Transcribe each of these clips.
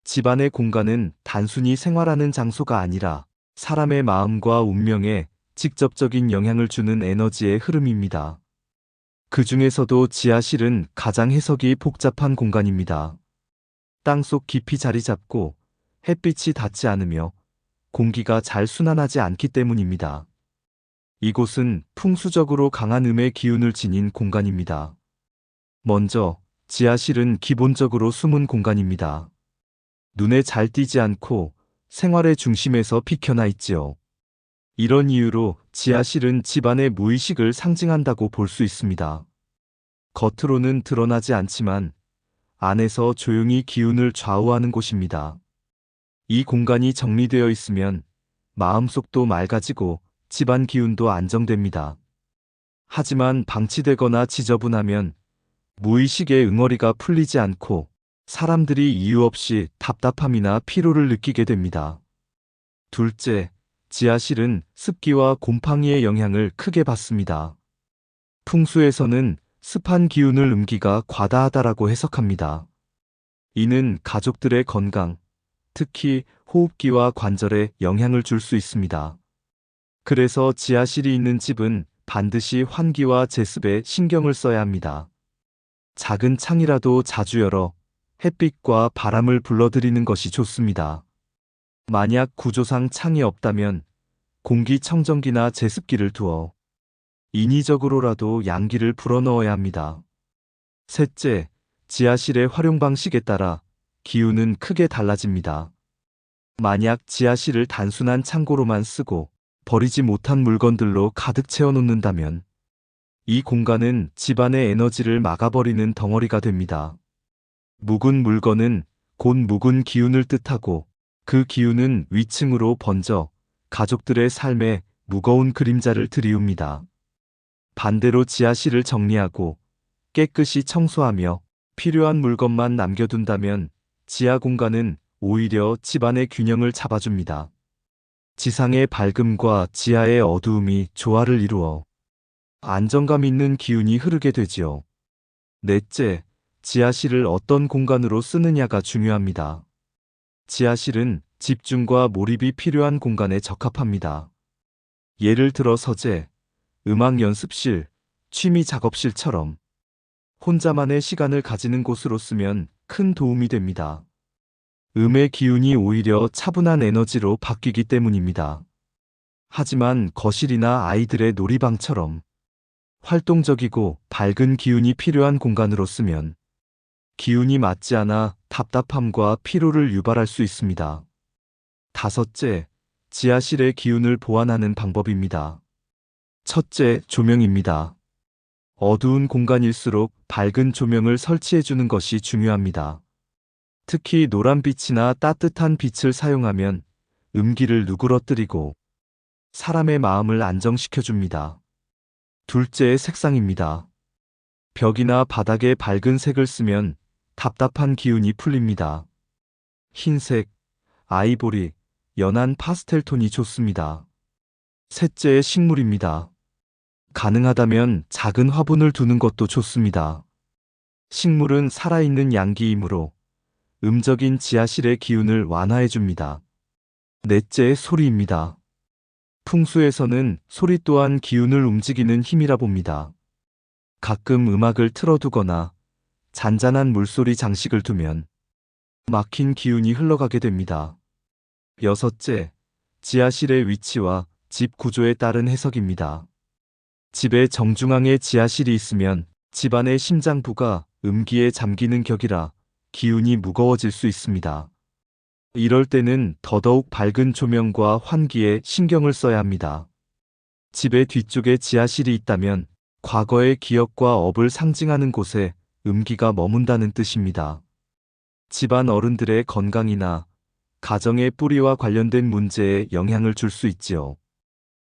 집안의 공간은 단순히 생활하는 장소가 아니라 사람의 마음과 운명에 직접적인 영향을 주는 에너지의 흐름입니다. 그 중에서도 지하실은 가장 해석이 복잡한 공간입니다. 땅속 깊이 자리 잡고 햇빛이 닿지 않으며 공기가 잘 순환하지 않기 때문입니다. 이곳은 풍수적으로 강한 음의 기운을 지닌 공간입니다. 먼저, 지하실은 기본적으로 숨은 공간입니다. 눈에 잘 띄지 않고 생활의 중심에서 비켜나 있지요. 이런 이유로 지하실은 집안의 무의식을 상징한다고 볼 수 있습니다. 겉으로는 드러나지 않지만 안에서 조용히 기운을 좌우하는 곳입니다. 이 공간이 정리되어 있으면 마음속도 맑아지고 집안 기운도 안정됩니다. 하지만 방치되거나 지저분하면 무의식의 응어리가 풀리지 않고 사람들이 이유 없이 답답함이나 피로를 느끼게 됩니다. 둘째, 지하실은 습기와 곰팡이의 영향을 크게 받습니다. 풍수에서는 습한 기운을 음기가 과다하다라고 해석합니다. 이는 가족들의 건강, 특히 호흡기와 관절에 영향을 줄 수 있습니다. 그래서 지하실이 있는 집은 반드시 환기와 제습에 신경을 써야 합니다. 작은 창이라도 자주 열어 햇빛과 바람을 불러들이는 것이 좋습니다. 만약 구조상 창이 없다면 공기청정기나 제습기를 두어 인위적으로라도 양기를 불어넣어야 합니다. 셋째, 지하실의 활용 방식에 따라 기운은 크게 달라집니다. 만약 지하실을 단순한 창고로만 쓰고 버리지 못한 물건들로 가득 채워놓는다면 이 공간은 집안의 에너지를 막아버리는 덩어리가 됩니다. 묵은 물건은 곧 묵은 기운을 뜻하고 그 기운은 위층으로 번져 가족들의 삶에 무거운 그림자를 들이웁니다. 반대로 지하실을 정리하고 깨끗이 청소하며 필요한 물건만 남겨둔다면 지하 공간은 오히려 집안의 균형을 잡아줍니다. 지상의 밝음과 지하의 어두움이 조화를 이루어 안정감 있는 기운이 흐르게 되지요. 넷째, 지하실을 어떤 공간으로 쓰느냐가 중요합니다. 지하실은 집중과 몰입이 필요한 공간에 적합합니다. 예를 들어 서재, 음악 연습실, 취미 작업실처럼 혼자만의 시간을 가지는 곳으로 쓰면 큰 도움이 됩니다. 음의 기운이 오히려 차분한 에너지로 바뀌기 때문입니다. 하지만 거실이나 아이들의 놀이방처럼 활동적이고 밝은 기운이 필요한 공간으로 쓰면 기운이 맞지 않아 답답함과 피로를 유발할 수 있습니다. 다섯째, 지하실의 기운을 보완하는 방법입니다. 첫째, 조명입니다. 어두운 공간일수록 밝은 조명을 설치해주는 것이 중요합니다. 특히 노란빛이나 따뜻한 빛을 사용하면 음기를 누그러뜨리고 사람의 마음을 안정시켜줍니다. 둘째, 색상입니다. 벽이나 바닥에 밝은 색을 쓰면 답답한 기운이 풀립니다. 흰색, 아이보리, 연한 파스텔 톤이 좋습니다. 셋째, 식물입니다. 가능하다면 작은 화분을 두는 것도 좋습니다. 식물은 살아있는 양기이므로 음적인 지하실의 기운을 완화해줍니다. 넷째, 소리입니다. 풍수에서는 소리 또한 기운을 움직이는 힘이라 봅니다. 가끔 음악을 틀어두거나 잔잔한 물소리 장식을 두면 막힌 기운이 흘러가게 됩니다. 여섯째, 지하실의 위치와 집 구조에 따른 해석입니다. 집의 정중앙에 지하실이 있으면 집안의 심장부가 음기에 잠기는 격이라 기운이 무거워질 수 있습니다. 이럴 때는 더더욱 밝은 조명과 환기에 신경을 써야 합니다. 집의 뒤쪽에 지하실이 있다면 과거의 기억과 업을 상징하는 곳에 음기가 머문다는 뜻입니다. 집안 어른들의 건강이나 가정의 뿌리와 관련된 문제에 영향을 줄 수 있지요.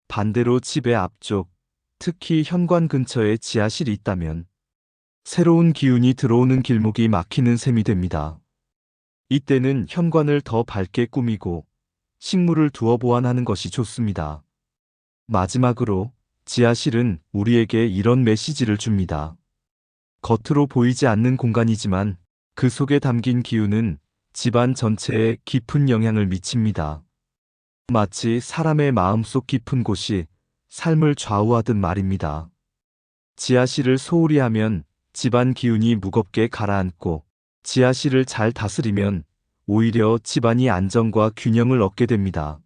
반대로 집의 앞쪽, 특히 현관 근처에 지하실이 있다면 새로운 기운이 들어오는 길목이 막히는 셈이 됩니다. 이때는 현관을 더 밝게 꾸미고 식물을 두어 보완하는 것이 좋습니다. 마지막으로 지하실은 우리에게 이런 메시지를 줍니다. 겉으로 보이지 않는 공간이지만 그 속에 담긴 기운은 집안 전체에 깊은 영향을 미칩니다. 마치 사람의 마음속 깊은 곳이 삶을 좌우하듯 말입니다. 지하실을 소홀히 하면 집안 기운이 무겁게 가라앉고, 지하실을 잘 다스리면 오히려 집안이 안정과 균형을 얻게 됩니다.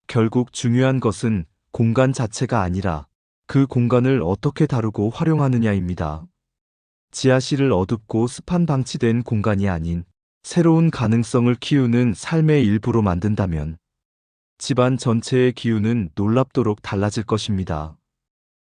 결국 중요한 것은 공간 자체가 아니라 그 공간을 어떻게 다루고 활용하느냐입니다. 지하실을 어둡고 습한 방치된 공간이 아닌 새로운 가능성을 키우는 삶의 일부로 만든다면 집안 전체의 기운은 놀랍도록 달라질 것입니다.